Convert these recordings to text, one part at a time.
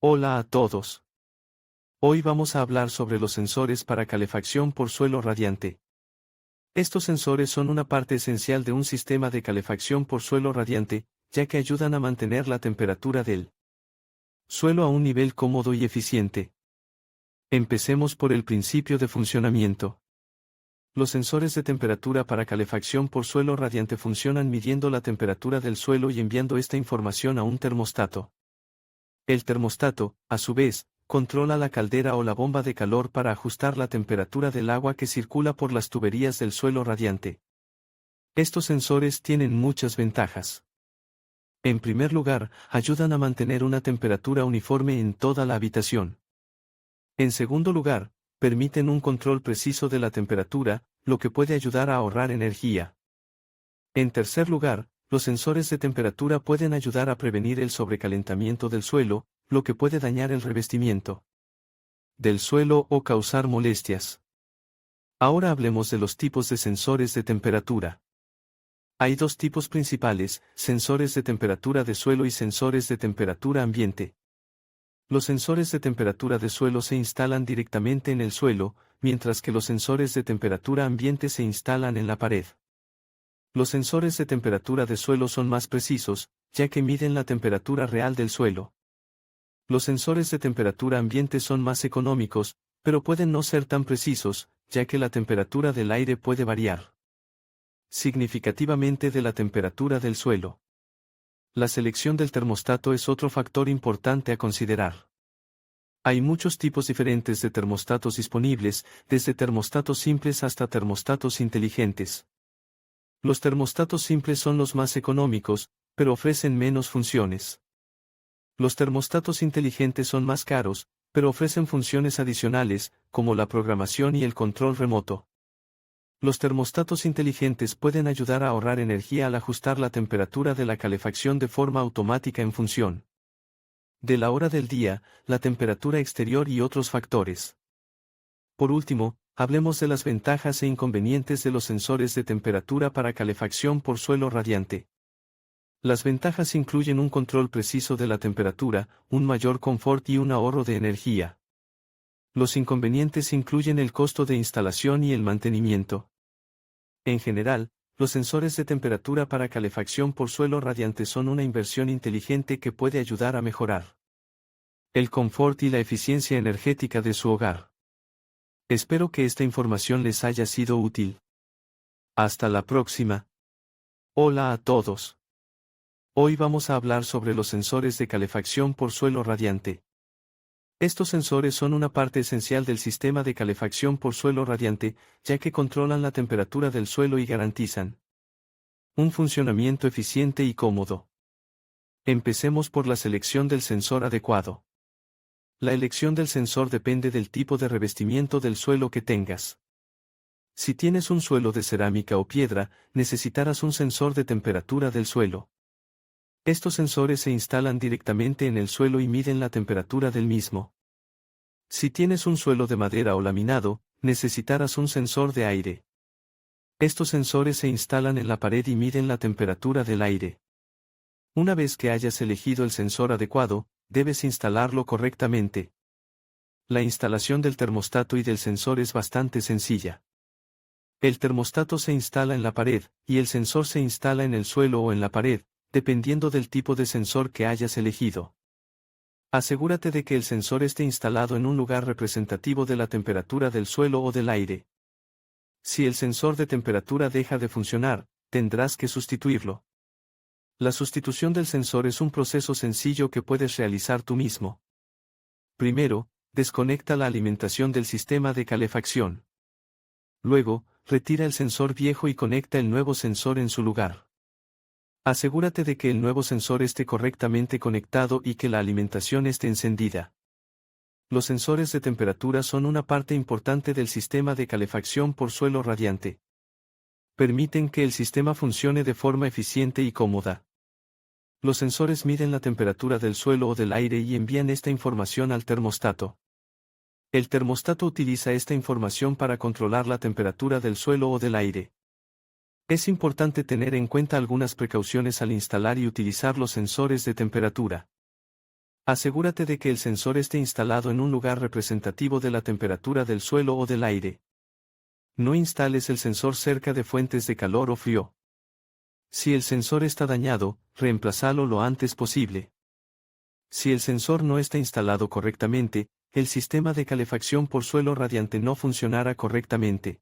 Hola a todos. Hoy vamos a hablar sobre los sensores para calefacción por suelo radiante. Estos sensores son una parte esencial de un sistema de calefacción por suelo radiante, ya que ayudan a mantener la temperatura del suelo a un nivel cómodo y eficiente. Empecemos por el principio de funcionamiento. Los sensores de temperatura para calefacción por suelo radiante funcionan midiendo la temperatura del suelo y enviando esta información a un termostato. El termostato, a su vez, controla la caldera o la bomba de calor para ajustar la temperatura del agua que circula por las tuberías del suelo radiante. Estos sensores tienen muchas ventajas. En primer lugar, ayudan a mantener una temperatura uniforme en toda la habitación. En segundo lugar, permiten un control preciso de la temperatura, lo que puede ayudar a ahorrar energía. En tercer lugar, los sensores de temperatura pueden ayudar a prevenir el sobrecalentamiento del suelo, lo que puede dañar el revestimiento del suelo o causar molestias. Ahora hablemos de los tipos de sensores de temperatura. Hay dos tipos principales: sensores de temperatura de suelo y sensores de temperatura ambiente. Los sensores de temperatura de suelo se instalan directamente en el suelo, mientras que los sensores de temperatura ambiente se instalan en la pared. Los sensores de temperatura de suelo son más precisos, ya que miden la temperatura real del suelo. Los sensores de temperatura ambiente son más económicos, pero pueden no ser tan precisos, ya que la temperatura del aire puede variar significativamente de la temperatura del suelo. La selección del termostato es otro factor importante a considerar. Hay muchos tipos diferentes de termostatos disponibles, desde termostatos simples hasta termostatos inteligentes. Los termostatos simples son los más económicos, pero ofrecen menos funciones. Los termostatos inteligentes son más caros, pero ofrecen funciones adicionales, como la programación y el control remoto. Los termostatos inteligentes pueden ayudar a ahorrar energía al ajustar la temperatura de la calefacción de forma automática en función de la hora del día, la temperatura exterior y otros factores. Por último, hablemos de las ventajas e inconvenientes de los sensores de temperatura para calefacción por suelo radiante. Las ventajas incluyen un control preciso de la temperatura, un mayor confort y un ahorro de energía. Los inconvenientes incluyen el costo de instalación y el mantenimiento. En general, los sensores de temperatura para calefacción por suelo radiante son una inversión inteligente que puede ayudar a mejorar el confort y la eficiencia energética de su hogar. Espero que esta información les haya sido útil. Hasta la próxima. Hola a todos. Hoy vamos a hablar sobre los sensores de calefacción por suelo radiante. Estos sensores son una parte esencial del sistema de calefacción por suelo radiante, ya que controlan la temperatura del suelo y garantizan un funcionamiento eficiente y cómodo. Empecemos por la selección del sensor adecuado. La elección del sensor depende del tipo de revestimiento del suelo que tengas. Si tienes un suelo de cerámica o piedra, necesitarás un sensor de temperatura del suelo. Estos sensores se instalan directamente en el suelo y miden la temperatura del mismo. Si tienes un suelo de madera o laminado, necesitarás un sensor de aire. Estos sensores se instalan en la pared y miden la temperatura del aire. Una vez que hayas elegido el sensor adecuado, debes instalarlo correctamente. La instalación del termostato y del sensor es bastante sencilla. El termostato se instala en la pared, y el sensor se instala en el suelo o en la pared, dependiendo del tipo de sensor que hayas elegido. Asegúrate de que el sensor esté instalado en un lugar representativo de la temperatura del suelo o del aire. Si el sensor de temperatura deja de funcionar, tendrás que sustituirlo. La sustitución del sensor es un proceso sencillo que puedes realizar tú mismo. Primero, desconecta la alimentación del sistema de calefacción. Luego, retira el sensor viejo y conecta el nuevo sensor en su lugar. Asegúrate de que el nuevo sensor esté correctamente conectado y que la alimentación esté encendida. Los sensores de temperatura son una parte importante del sistema de calefacción por suelo radiante. Permiten que el sistema funcione de forma eficiente y cómoda. Los sensores miden la temperatura del suelo o del aire y envían esta información al termostato. El termostato utiliza esta información para controlar la temperatura del suelo o del aire. Es importante tener en cuenta algunas precauciones al instalar y utilizar los sensores de temperatura. Asegúrate de que el sensor esté instalado en un lugar representativo de la temperatura del suelo o del aire. No instales el sensor cerca de fuentes de calor o frío. Si el sensor está dañado, reemplázalo lo antes posible. Si el sensor no está instalado correctamente, el sistema de calefacción por suelo radiante no funcionará correctamente.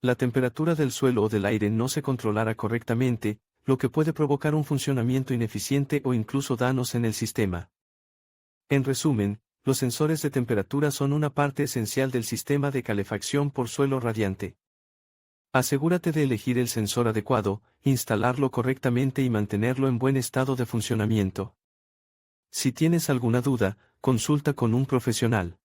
La temperatura del suelo o del aire no se controlará correctamente, lo que puede provocar un funcionamiento ineficiente o incluso daños en el sistema. En resumen, los sensores de temperatura son una parte esencial del sistema de calefacción por suelo radiante. Asegúrate de elegir el sensor adecuado, instalarlo correctamente y mantenerlo en buen estado de funcionamiento. Si tienes alguna duda, consulta con un profesional.